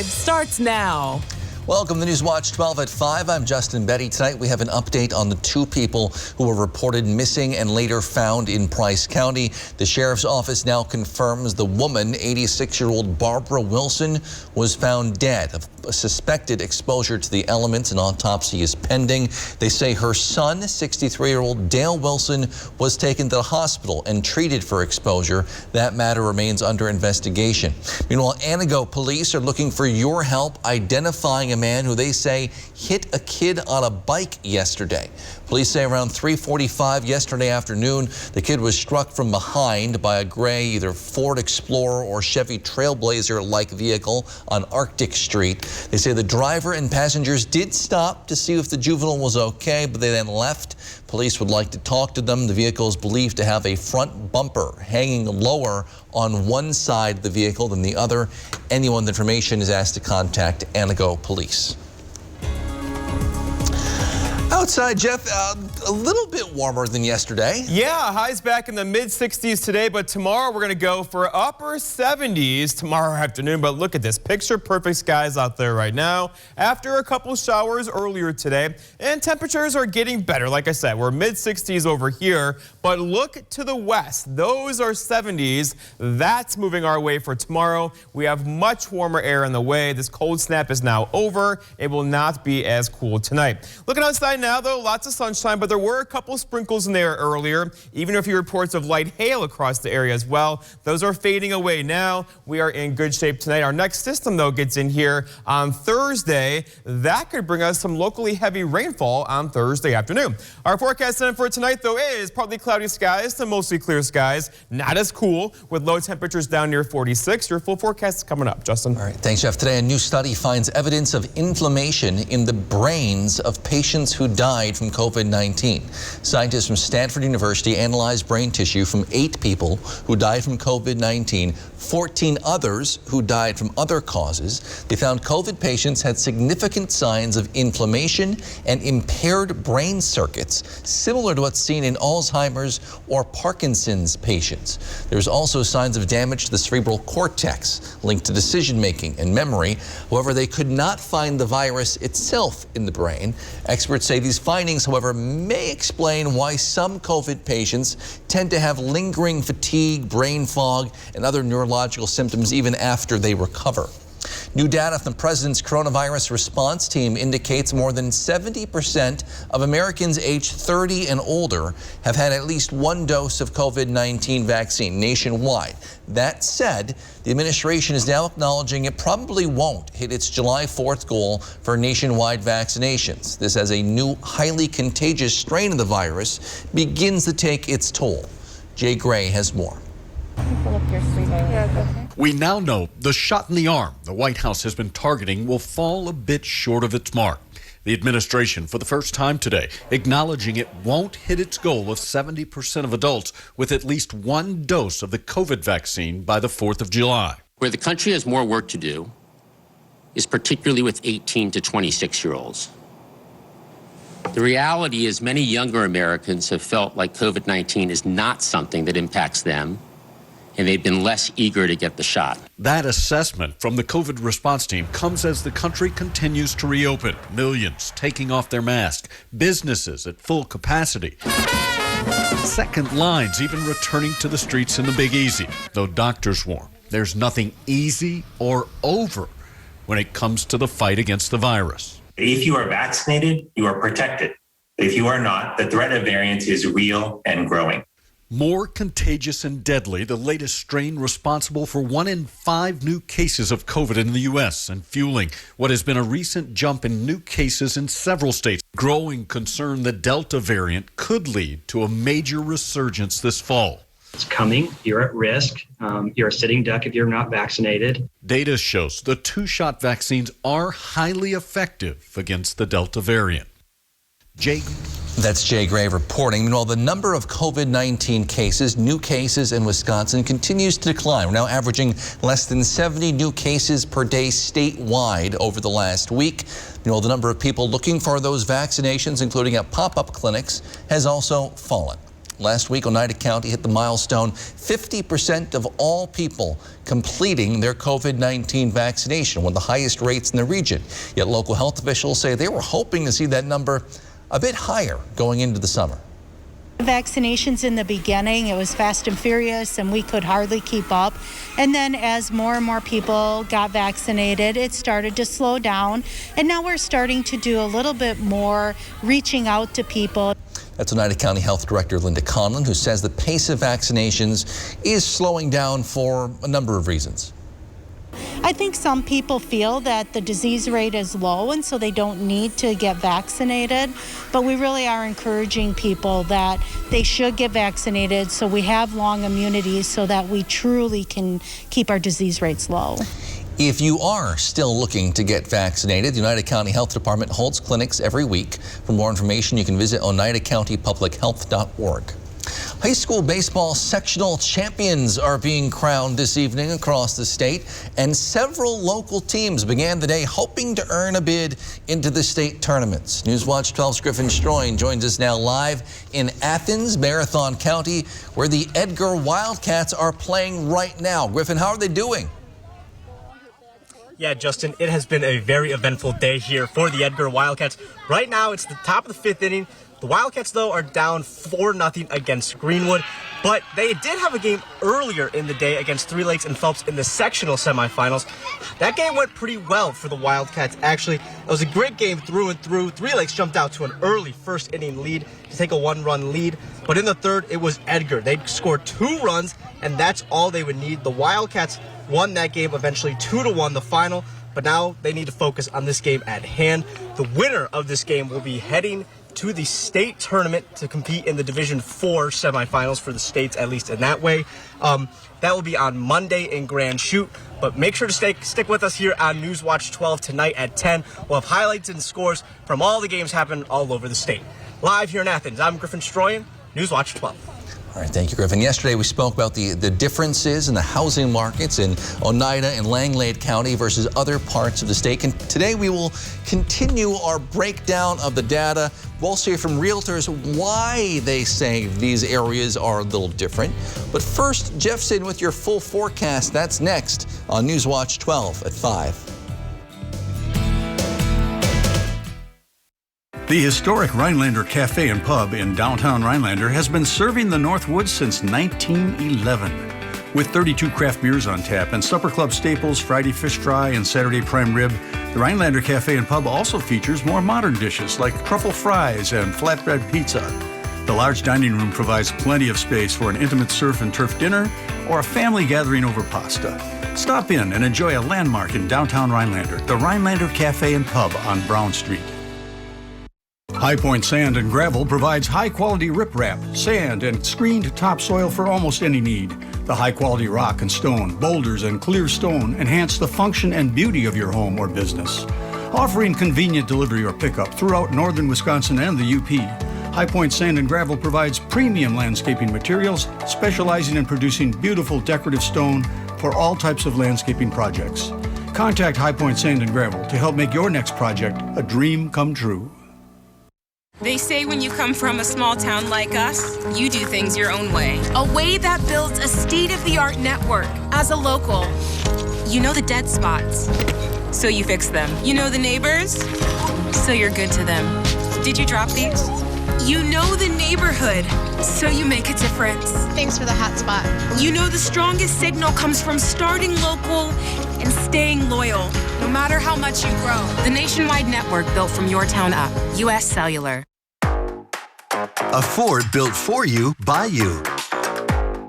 It starts now. Welcome to News Watch 12 at 5. I'm Justin Betty. Tonight we have an update on the two people who were reported missing and later found in Price County. The sheriff's office now confirms the woman, 86-year-old Barbara Wilson, was found dead of a suspected exposure to the elements. An autopsy is pending. They say her son, 63-year-old Dale Wilson, was taken to the hospital and treated for exposure. That matter remains under investigation. Meanwhile, Antigo police are looking for your help identifying a man who they say hit a kid on a bike yesterday. Police say around 3:45 yesterday afternoon, the kid was struck from behind by a gray either Ford Explorer or Chevy Trailblazer-like vehicle on Arctic Street. They say the driver and passengers did stop to see if the juvenile was okay, but they then left. Police would like to talk to them. The vehicle is believed to have a front bumper hanging lower on one side of the vehicle than the other. Anyone with information is asked to contact Antigo Police. Outside, Jeff, a little bit warmer than yesterday. Yeah, highs back in the mid-60s today, but tomorrow we're going to go for upper 70s tomorrow afternoon. But look at this, picture-perfect skies out there right now after a couple showers earlier today. And temperatures are getting better. Like I said, we're mid-60s over here, but look to the west. Those are 70s. That's moving our way for tomorrow. We have much warmer air in the way. This cold snap is now over. It will not be as cool tonight. Looking outside now, though, lots of sunshine, but there were a couple sprinkles in there earlier. Even a few reports of light hail across the area as well. Those are fading away now. We are in good shape tonight. Our next system, though, gets in here on Thursday. That could bring us some locally heavy rainfall on Thursday afternoon. Our forecast then for tonight, though, is partly cloudy skies to mostly clear skies. Not as cool, with low temperatures down near 46. Your full forecast is coming up, Justin. All right, thanks, Jeff. Today, a new study finds evidence of inflammation in the brains of patients who died from COVID-19. Scientists from Stanford University analyzed brain tissue from 8 people who died from COVID-19, 14 others who died from other causes. They found COVID patients had significant signs of inflammation and impaired brain circuits, similar to what's seen in Alzheimer's or Parkinson's patients. There's also signs of damage to the cerebral cortex linked to decision-making and memory. However, they could not find the virus itself in the brain. Experts say these findings, however, may explain why some COVID patients tend to have lingering fatigue, brain fog, and other neurological symptoms even after they recover. New data from the president's coronavirus response team indicates more than 70% of Americans aged 30 and older have had at least one dose of COVID-19 vaccine nationwide. That said, the administration is now acknowledging it probably won't hit its July 4th goal for nationwide vaccinations. This as a new highly contagious strain of the virus begins to take its toll. Jay Gray has more. We now know the shot in the arm the White House has been targeting will fall a bit short of its mark. The administration, for the first time today, acknowledging it won't hit its goal of 70% of adults with at least one dose of the COVID vaccine by the 4th of July. Where the country has more work to do is particularly with 18 to 26-year-olds. The reality is many younger Americans have felt like COVID-19 is not something that impacts them, and they've been less eager to get the shot. That assessment from the COVID response team comes as the country continues to reopen. Millions taking off their masks, businesses at full capacity. Second lines even returning to the streets in the Big Easy. Though doctors warn, there's nothing easy or over when it comes to the fight against the virus. If you are vaccinated, you are protected. If you are not, the threat of variants is real and growing. More contagious and deadly, the latest strain responsible for 1 in 5 new cases of COVID in the U.S. and fueling what has been a recent jump in new cases in several states. Growing concern the Delta variant could lead to a major resurgence this fall. It's coming. You're at risk. You're a sitting duck if you're not vaccinated. Data shows the 2-shot vaccines are highly effective against the Delta variant. That's Jay Gray reporting. Meanwhile, the number of COVID-19 cases, new cases in Wisconsin, continues to decline. We're now averaging less than 70 new cases per day statewide over the last week. Meanwhile, the number of people looking for those vaccinations, including at pop-up clinics, has also fallen. Last week, Oneida County hit the milestone 50% of all people completing their COVID-19 vaccination, one of the highest rates in the region. Yet local health officials say they were hoping to see that number a bit higher going into the summer. Vaccinations in the beginning, it was fast and furious and we could hardly keep up. And then as more and more people got vaccinated, it started to slow down. And now we're starting to do a little bit more reaching out to people. That's Oneida County Health Director Linda Conlon, who says the pace of vaccinations is slowing down for a number of reasons. I think some people feel that the disease rate is low and so they don't need to get vaccinated, but we really are encouraging people that they should get vaccinated so we have long immunity so that we truly can keep our disease rates low. If you are still looking to get vaccinated, the Oneida County Health Department holds clinics every week. For more information, you can visit oneidacountypublichealth.org. High school baseball sectional champions are being crowned this evening across the state, and several local teams began the day hoping to earn a bid into the state tournaments. Newswatch 12's Griffin Stroin joins us now live in Athens, Marathon County, where the Edgar Wildcats are playing right now. Griffin, how are they doing? Yeah, Justin, it has been a very eventful day here for the Edgar Wildcats. Right now, it's the top of the 5th inning. The Wildcats, though, are down 4-0 against Greenwood, but they did have a game earlier in the day against Three Lakes and Phelps in the sectional semifinals. That game went pretty well for the Wildcats, actually. It was a great game through and through. Three Lakes jumped out to an early first-inning lead to take a 1-run lead, but in the third, it was Edgar. They scored 2 runs, and that's all they would need. The Wildcats won that game eventually 2-1 the final, but now they need to focus on this game at hand. The winner of this game will be heading to the state tournament to compete in the Division 4 semifinals for the states, at least in that way. That will be on Monday in Grand Chute, but make sure to stick with us here on Newswatch 12 tonight at 10. We'll have highlights and scores from all the games happening all over the state. Live here in Athens, I'm Griffin Stroyan, Newswatch 12. All right, thank you, Griffin. Yesterday we spoke about the differences in the housing markets in Oneida and Langlade County versus other parts of the state. And today we will continue our breakdown of the data. We'll also hear from realtors why they say these areas are a little different. But first, Jeff's in with your full forecast. That's next on Newswatch 12 at 5. The historic Rhinelander Cafe and Pub in downtown Rhinelander has been serving the Northwoods since 1911. With 32 craft beers on tap and supper club staples, Friday fish fry and Saturday prime rib, the Rhinelander Cafe and Pub also features more modern dishes like truffle fries and flatbread pizza. The large dining room provides plenty of space for an intimate surf and turf dinner or a family gathering over pasta. Stop in and enjoy a landmark in downtown Rhinelander, the Rhinelander Cafe and Pub on Brown Street. High Point Sand and Gravel provides high-quality riprap, sand, and screened topsoil for almost any need. The high-quality rock and stone, boulders, and clear stone enhance the function and beauty of your home or business. Offering convenient delivery or pickup throughout northern Wisconsin and the UP, High Point Sand and Gravel provides premium landscaping materials, specializing in producing beautiful decorative stone for all types of landscaping projects. Contact High Point Sand and Gravel to help make your next project a dream come true. They say when you come from a small town like us, you do things your own way. A way that builds a state-of-the-art network. As a local, you know the dead spots, so you fix them. You know the neighbors, so you're good to them. Did you drop these? You know the neighborhood, so you make a difference. Thanks for the hot spot. You know the strongest signal comes from starting local and staying loyal, no matter how much you grow. The nationwide network built from your town up. U.S. Cellular. A Ford built for you, by you.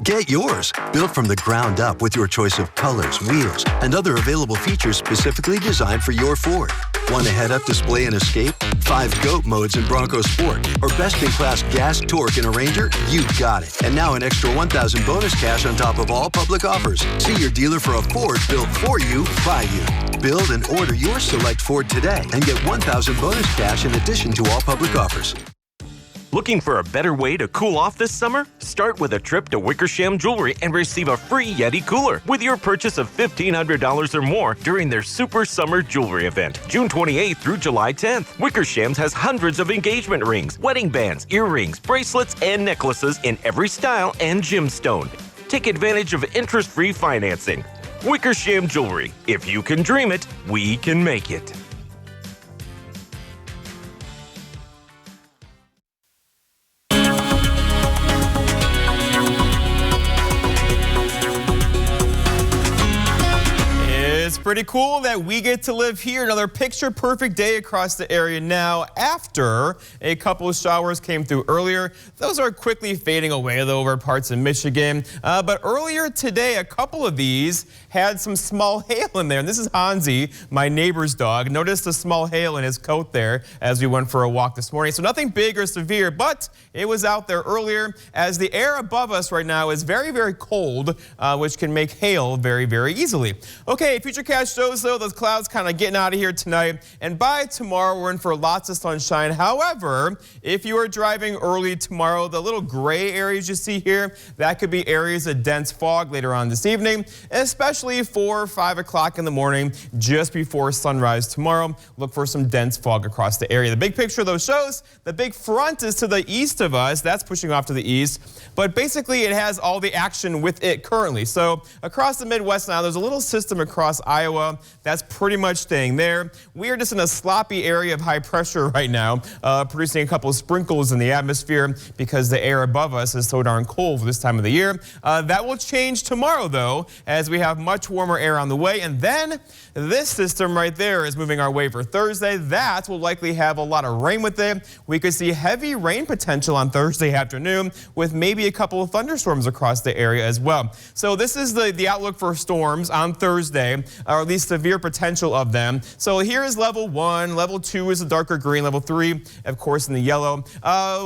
Get yours, built from the ground up with your choice of colors, wheels, and other available features specifically designed for your Ford. Want a head-up display in Escape, 5 GOAT modes in Bronco Sport, or best-in-class gas torque in a Ranger? You got it. And now an extra $1,000 bonus cash on top of all public offers. See your dealer for a Ford built for you, by you. Build and order your select Ford today and get $1,000 bonus cash in addition to all public offers. Looking for a better way to cool off this summer? Start with a trip to Wickersham Jewelry and receive a free Yeti cooler with your purchase of $1,500 or more during their Super Summer Jewelry event, June 28th through July 10th. Wickersham's has hundreds of engagement rings, wedding bands, earrings, bracelets, and necklaces in every style and gemstone. Take advantage of interest-free financing. Wickersham Jewelry. If you can dream it, we can make it. It's pretty cool that we get to live here. Another picture-perfect day across the area now after a couple of showers came through earlier. Those are quickly fading away, though, over parts of Michigan. But earlier today, a couple of these had some small hail in there. And this is Hansi, my neighbor's dog. Notice the small hail in his coat there as we went for a walk this morning. So nothing big or severe, but it was out there earlier as the air above us right now is very, very cold, which can make hail very, very easily. Okay, Futurecast shows, though, those clouds kind of getting out of here tonight. And by tomorrow, we're in for lots of sunshine. However, if you are driving early tomorrow, the little gray areas you see here, that could be areas of dense fog later on this evening, especially 4 or 5 o'clock in the morning, just before sunrise tomorrow. Look for some dense fog across the area. The big picture, though, shows the big front is to the east of us. That's pushing off to the east. But basically, it has all the action with it currently. So across the Midwest now, there's a little system across Iowa that's pretty much staying there. We are just in a sloppy area of high pressure right now, producing a couple of sprinkles in the atmosphere because the air above us is so darn cold for this time of the year. That will change tomorrow, though, as we have much warmer air on the way. And then this system right there is moving our way for Thursday. That will likely have a lot of rain with it. We could see heavy rain potential on Thursday afternoon with maybe a couple of thunderstorms across the area as well. So this is the outlook for storms on Thursday, or at least severe potential of them. So here is level 1. Level 2 is the darker green. Level 3, of course, in the yellow.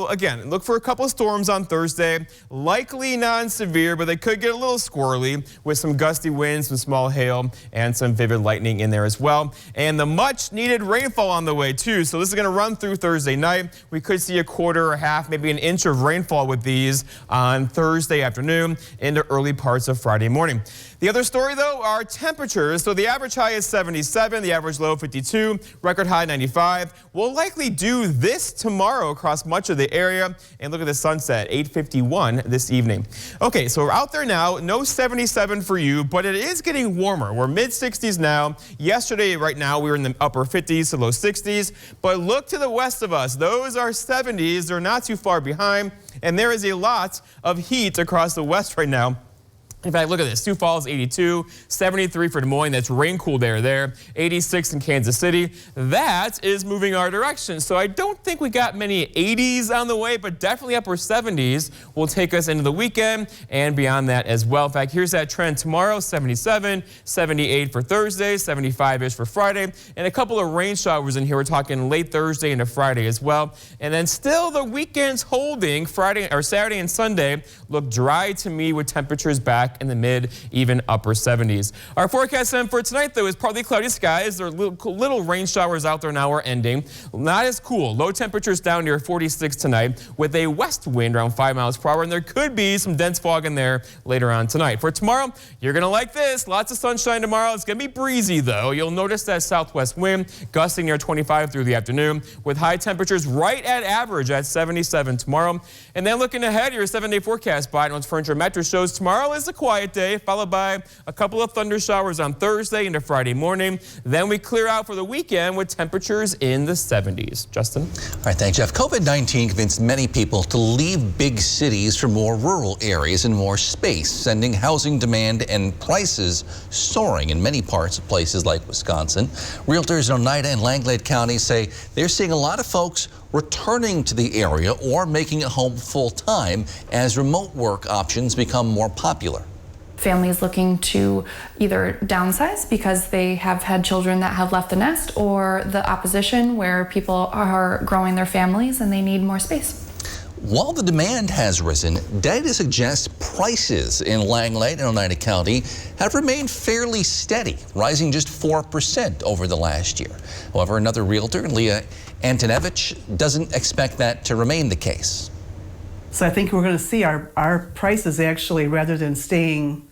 Again, look for a couple of storms on Thursday. Likely non-severe, but they could get a little squirrely with some gusty winds, some small hail, and some vivid lightning in there as well. And the much needed rainfall on the way too. So this is going to run through Thursday night. We could see a quarter or half, maybe an inch of rainfall with these on Thursday afternoon into early parts of Friday morning. The other story, though, are temperatures. So the average high is 77, the average low 52, record high 95. We'll likely do this tomorrow across much of the area. And look at the sunset, 8:51 this evening. Okay, so we're out there now. No 77 for you, but it is getting warmer. We're mid-60s now. Yesterday, right now, we were in the upper 50s to low 60s. But look to the west of us. Those are 70s. They're not too far behind. And there is a lot of heat across the west right now. In fact, look at this. Sioux Falls, 82, 73 for Des Moines. That's rain-cooled air there. 86 in Kansas City. That is moving our direction. So I don't think we got many 80s on the way, but definitely upper 70s will take us into the weekend and beyond that as well. In fact, here's that trend tomorrow, 77, 78 for Thursday, 75-ish for Friday, and a couple of rain showers in here. We're talking late Thursday into Friday as well. And then still the weekends holding. Friday or Saturday and Sunday look dry to me with temperatures back in the mid, even upper 70s. Our forecast then for tonight, though, is partly cloudy skies. There are little rain showers out there now are ending. Not as cool. Low temperatures down near 46 tonight with a west wind around 5 miles per hour, and there could be some dense fog in there later on tonight. For tomorrow, you're going to like this. Lots of sunshine tomorrow. It's going to be breezy, though. You'll notice that southwest wind gusting near 25 through the afternoon with high temperatures right at average at 77 tomorrow. And then looking ahead, your 7-day forecast by Advanced Furniture Mattress shows tomorrow is a quiet day, followed by a couple of thunder showers on Thursday into Friday morning. Then we clear out for the weekend with temperatures in the 70s. Justin? All right, thanks, Jeff. COVID-19 convinced many people to leave big cities for more rural areas and more space, sending housing demand and prices soaring in many parts of places like Wisconsin. Realtors in Oneida and Langlade counties say they're seeing a lot of folks returning to the area or making it home full-time as remote work options become more popular. Families looking to either downsize because they have had children that have left the nest, or the opposition where people are growing their families and they need more space. while the demand has risen, data suggests prices in Langlade and Oneida County have remained fairly steady, rising just 4% over the last year. However, another realtor, Leah Antonevich, doesn't expect that to remain the case. So I think we're going to see our prices actually, rather than staying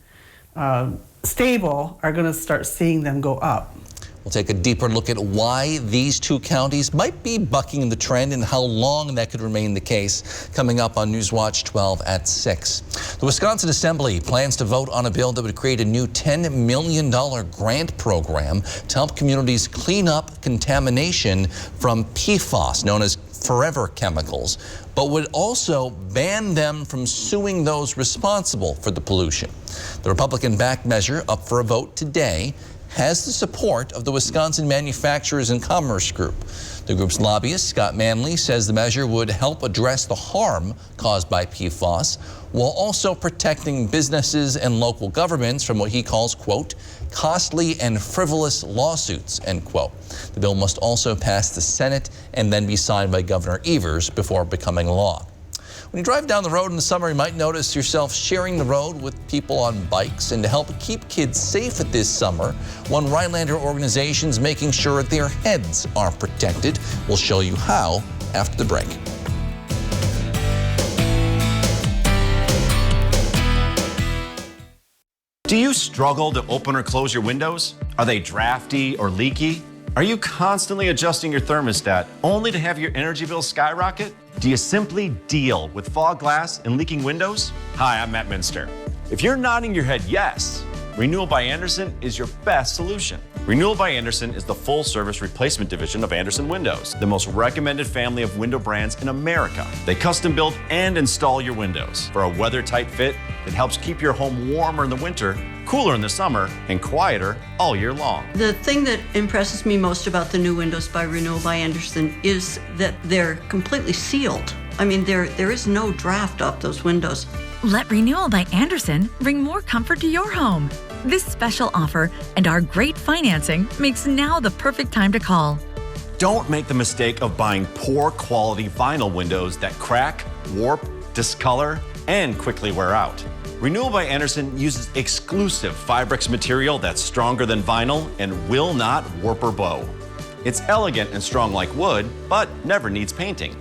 stable, are going to start seeing them go up. We'll take a deeper look at why these two counties might be bucking the trend and how long that could remain the case, coming up on Newswatch 12 at 6. The Wisconsin Assembly plans to vote on a bill that would create a new $10 million grant program to help communities clean up contamination from PFAS, known as forever chemicals, but would also ban them from suing those responsible for the pollution. The Republican-backed measure, up for a vote today, has the support of the Wisconsin Manufacturers and Commerce Group. The group's lobbyist, Scott Manley, says the measure would help address the harm caused by PFAS while also protecting businesses and local governments from what he calls, quote, costly and frivolous lawsuits, end quote. The bill must also pass the Senate and then be signed by Governor Evers before becoming law. When you drive down the road in the summer, you might notice yourself sharing the road with people on bikes. And to help keep kids safe at this summer, one Rhinelander organization is making sure their heads are protected. We'll show you how after the break. Do you struggle to open or close your windows? Are they drafty or leaky? Are you constantly adjusting your thermostat only to have your energy bill skyrocket? Do you simply deal with fog glass and leaking windows? Hi, I'm Matt Minster. If you're nodding your head yes, Renewal by Andersen is your best solution. Renewal by Andersen is the full-service replacement division of Andersen Windows, the most recommended family of window brands in America. They custom build and install your windows for a weather-tight fit that helps keep your home warmer in the winter, cooler in the summer, and quieter all year long. The thing that impresses me most about the new windows by Renewal by Andersen is that they're completely sealed. I mean, there is no draft up those windows. Let Renewal by Andersen bring more comfort to your home. This special offer and our great financing makes now the perfect time to call. Don't make the mistake of buying poor quality vinyl windows that crack, warp, discolor, and quickly wear out. Renewal by Andersen uses exclusive Fibrex material that's stronger than vinyl and will not warp or bow. It's elegant and strong like wood, but never needs painting.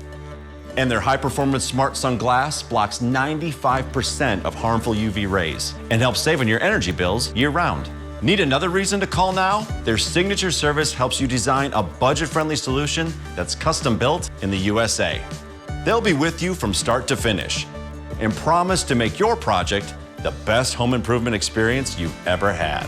And their high-performance Smart Sun Glass blocks 95% of harmful UV rays and helps save on your energy bills year-round. Need another reason to call now? Their signature service helps you design a budget-friendly solution that's custom-built in the USA. They'll be with you from start to finish and promise to make your project the best home improvement experience you've ever had.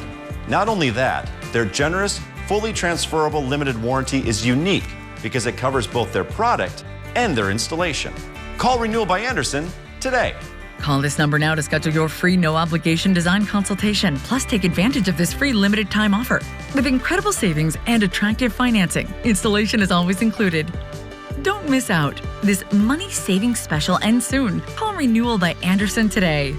Not only that, their generous, fully transferable limited warranty is unique because it covers both their product and their installation. Call Renewal by Andersen today. Call this number now to schedule your free no-obligation design consultation. Plus, take advantage of this free limited time offer. With incredible savings and attractive financing, installation is always included. Don't miss out. This money-saving special ends soon. Call Renewal by Andersen today.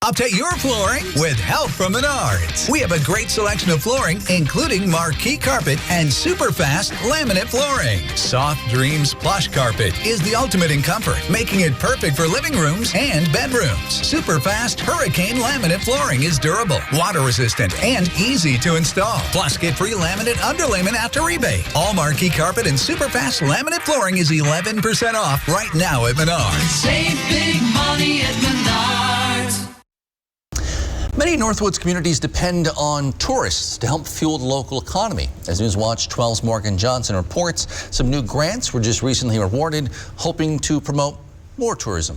Update your flooring with help from MENARDS. We have a great selection of flooring, including marquee carpet and super fast laminate flooring. Soft Dreams Plush Carpet is the ultimate in comfort, making it perfect for living rooms and bedrooms. Super fast hurricane laminate flooring is durable, water resistant, and easy to install. Plus, get free laminate underlayment after rebate. All marquee carpet and super fast laminate flooring is 11% off right now at MENARDS. Save big money at MENARDS. Many Northwoods communities depend on tourists to help fuel the local economy. As Newswatch 12's Morgan Johnson reports, some new grants were just recently awarded, hoping to promote more tourism.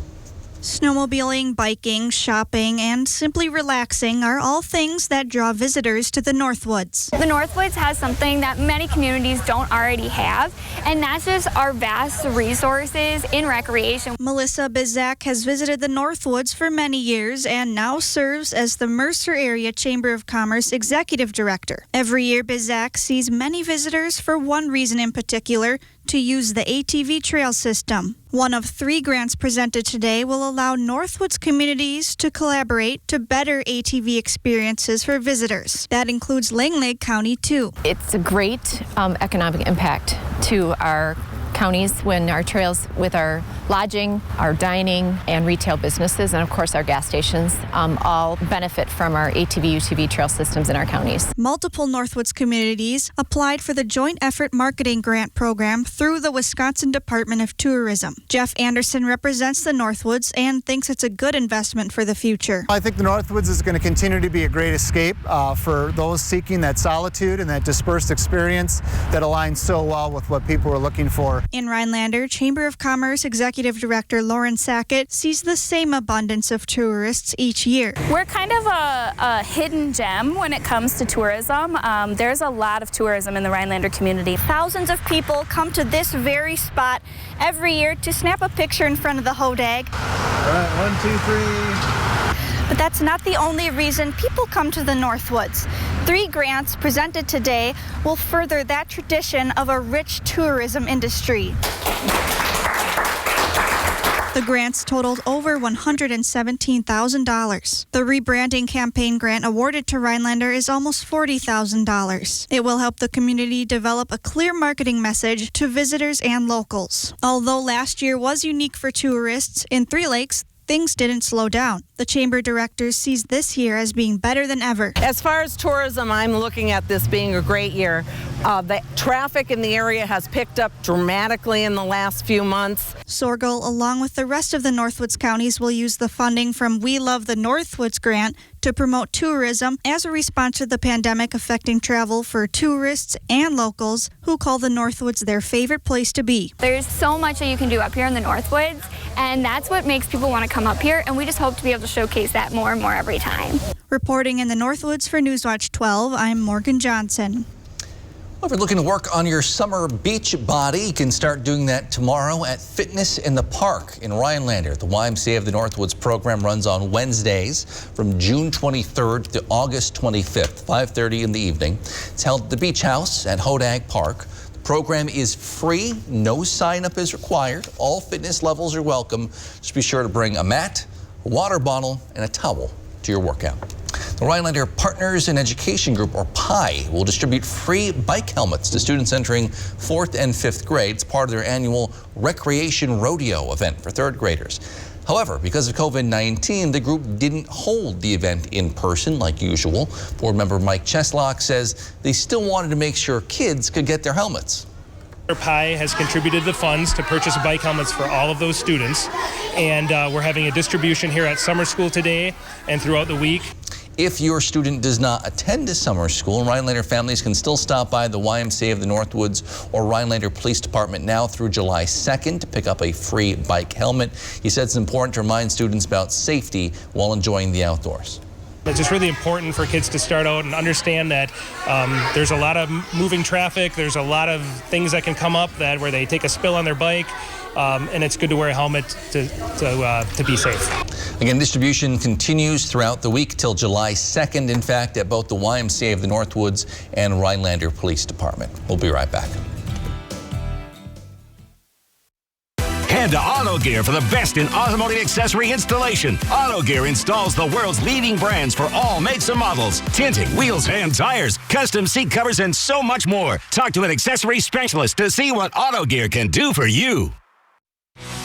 Snowmobiling, biking, shopping, and simply relaxing are all things that draw visitors to the Northwoods. The Northwoods has something that many communities don't already have, and that's just our vast resources in recreation. Melissa Bizak has visited the Northwoods for many years and now serves as the Mercer Area Chamber of Commerce Executive Director. Every year, Bizak sees many visitors for one reason in particular: to use the ATV trail system. One of 3 grants presented today will allow Northwoods communities to collaborate to better ATV experiences for visitors. That includes Langlade County, too. It's a great economic impact to our counties when our trails with our lodging, our dining, and retail businesses, and of course our gas stations, all benefit from our ATV, UTV trail systems in our counties. Multiple Northwoods communities applied for the Joint Effort Marketing Grant Program through the Wisconsin Department of Tourism. Jeff Anderson represents the Northwoods and thinks it's a good investment for the future. I think the Northwoods is going to continue to be a great escape for those seeking that solitude and that dispersed experience that aligns so well with what people are looking for. In Rhinelander, Chamber of Commerce Executive Director Lauren Sackett sees the same abundance of tourists each year. We're kind of a hidden gem when it comes to tourism. There's a lot of tourism in the Rhinelander community. Thousands of people come to this very spot every year to snap a picture in front of the Hodag. All right, 1, 2, 3. But that's not the only reason people come to the Northwoods. 3 grants presented today will further that tradition of a rich tourism industry. The grants totaled over $117,000. The rebranding campaign grant awarded to Rhinelander is almost $40,000. It will help the community develop a clear marketing message to visitors and locals. Although last year was unique for tourists, in Three Lakes, things didn't slow down. The Chamber Director sees this year as being better than ever. As far as tourism, I'm looking at this being a great year. The traffic in the area has picked up dramatically in the last few months. Sorgel, along with the rest of the Northwoods counties, will use the funding from We Love the Northwoods grant to promote tourism as a response to the pandemic affecting travel for tourists and locals who call the Northwoods their favorite place to be. There's so much that you can do up here in the Northwoods, and that's what makes people want to come up here, and we just hope to be able to showcase that more and more every time. Reporting in the Northwoods for Newswatch 12, I'm Morgan Johnson. Well, if you're looking to work on your summer beach body, you can start doing that tomorrow at Fitness in the Park in Rhinelander. The YMCA of the Northwoods program runs on Wednesdays from June 23rd to August 25th, 5:30 in the evening. It's held at the Beach House at Hodag Park. The program is free. No sign-up is required. All fitness levels are welcome. Just be sure to bring a mat, a water bottle, and a towel to your workout. The Rhinelander Partners in Education Group, or PI, will distribute free bike helmets to students entering 4th and 5th grade. It's part of their annual Recreation Rodeo event for 3rd graders. However, because of COVID-19, the group didn't hold the event in person like usual. Board member Mike Cheslock says they still wanted to make sure kids could get their helmets. PI has contributed the funds to purchase bike helmets for all of those students, and we're having a distribution here at summer school today and throughout the week. If your student does not attend a summer school, Rhinelander families can still stop by the YMCA of the Northwoods or Rhinelander Police Department now through July 2nd to pick up a free bike helmet. He said it's important to remind students about safety while enjoying the outdoors. It's just really important for kids to start out and understand that there's a lot of moving traffic, there's a lot of things that can come up where they take a spill on their bike, and it's good to wear a helmet to be safe. Again, distribution continues throughout the week till July 2nd, in fact, at both the YMCA of the Northwoods and Rhinelander Police Department. We'll be right back. Head to Auto Gear for the best in automotive accessory installation. Auto Gear installs the world's leading brands for all makes and models. Tinting, wheels and tires, custom seat covers, and so much more. Talk to an accessory specialist to see what Auto Gear can do for you.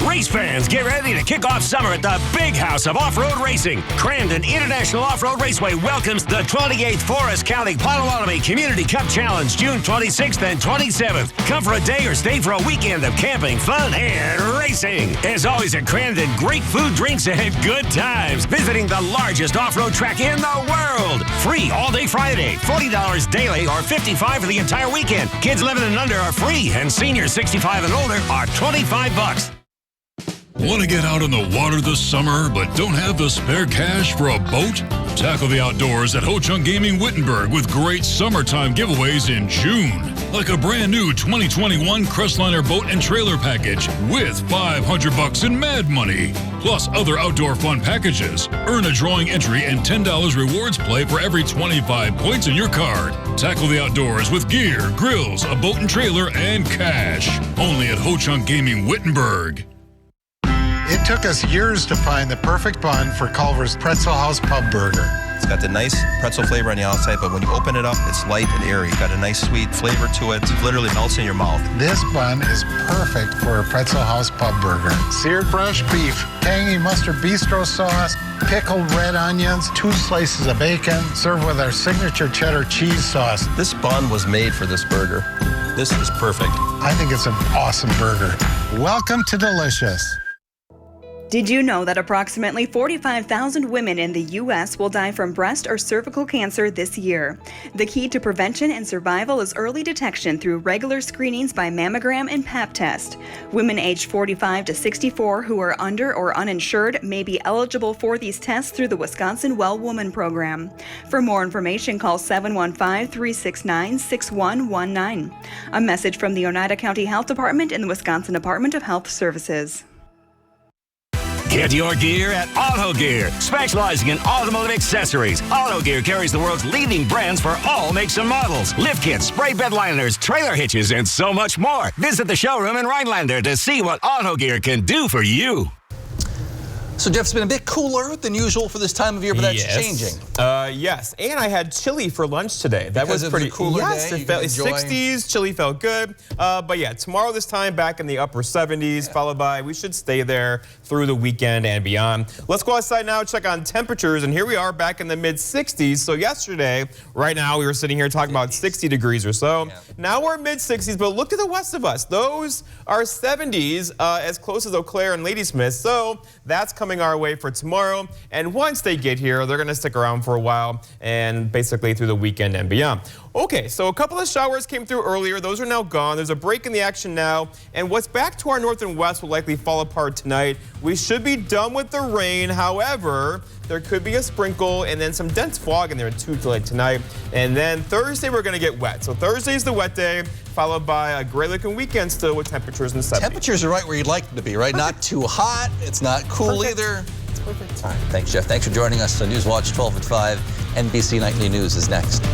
Race fans, get ready to kick off summer at the big house of off-road racing. CRANDON International Off-Road Raceway welcomes the 28th Forest County POTAWATOMI Community Cup Challenge, June 26th and 27th. Come for a day or stay for a weekend of camping, fun, and racing. As always at CRANDON, great food, drinks, and good times. Visiting the largest off-road track in the world. Free all day Friday, $40 daily or $55 for the entire weekend. Kids 11 and under are free, and seniors 65 and older are $25. Want to get out on the water this summer but don't have the spare cash for a boat? Tackle the outdoors at Ho Chunk Gaming Wittenberg with great summertime giveaways in June. Like a brand new 2021 Crestliner boat and trailer package with $500 in Mad Money. Plus other outdoor fun packages. Earn a drawing entry and $10 rewards play for every 25 points in your card. Tackle the outdoors with gear, grills, a boat and trailer, and cash. Only at Ho Chunk Gaming Wittenberg. It took us years to find the perfect bun for Culver's Pretzel House Pub Burger. It's got the nice pretzel flavor on the outside, but when you open it up, it's light and airy. Got a nice sweet flavor to it. It literally melts in your mouth. This bun is perfect for a Pretzel House pub burger. Seared fresh beef, tangy mustard bistro sauce, pickled red onions, 2 slices of bacon, served with our signature cheddar cheese sauce. This bun was made for this burger. This is perfect. I think it's an awesome burger. Welcome to Delicious. Did you know that approximately 45,000 women in the U.S. will die from breast or cervical cancer this year? The key to prevention and survival is early detection through regular screenings by mammogram and Pap test. Women aged 45 to 64 who are under or uninsured may be eligible for these tests through the Wisconsin Well Woman program. For more information, call 715-369-6119. A message from the Oneida County Health Department and the Wisconsin Department of Health Services. Get your gear at Auto Gear, specializing in automotive accessories. Auto Gear carries the world's leading brands for all makes and models. Lift kits, spray bed liners, trailer hitches, and so much more. Visit the showroom in Rhinelander to see what Auto Gear can do for you. So, Jeff, it's been a bit cooler than usual for this time of year, but that's changing. Yes, and I had chili for lunch today. That Because was of pretty the cooler yes, day, it you felt can enjoy. 60s. Chili felt good. But yeah, tomorrow this time back in the upper 70s, followed by we should stay there through the weekend and beyond. Let's go outside now, check on temperatures, and here we are back in the mid 60s. So yesterday, right now, we were sitting here talking about 60 degrees or so. Yeah. Now we're mid 60s, but look to the west of us. Those are 70s, as close as Eau Claire and Ladysmith. So that's coming our way for tomorrow. And once they get here, they're going to stick around for a while and basically through the weekend and beyond. Okay, so a couple of showers came through earlier. Those are now gone. There's a break in the action now. And what's back to our north and west will likely fall apart tonight. We should be done with the rain. However, there could be a sprinkle and then some dense fog in there too tonight. And then Thursday, we're going to get wet. So Thursday's the wet day, followed by a gray-looking weekend still with temperatures in the 70s. Temperatures are right where you'd like them to be, right? Perfect. Not too hot. It's not cool either. It's perfect. All right, thanks, Jeff. Thanks for joining us on News Watch 12 at 5. NBC Nightly News is next.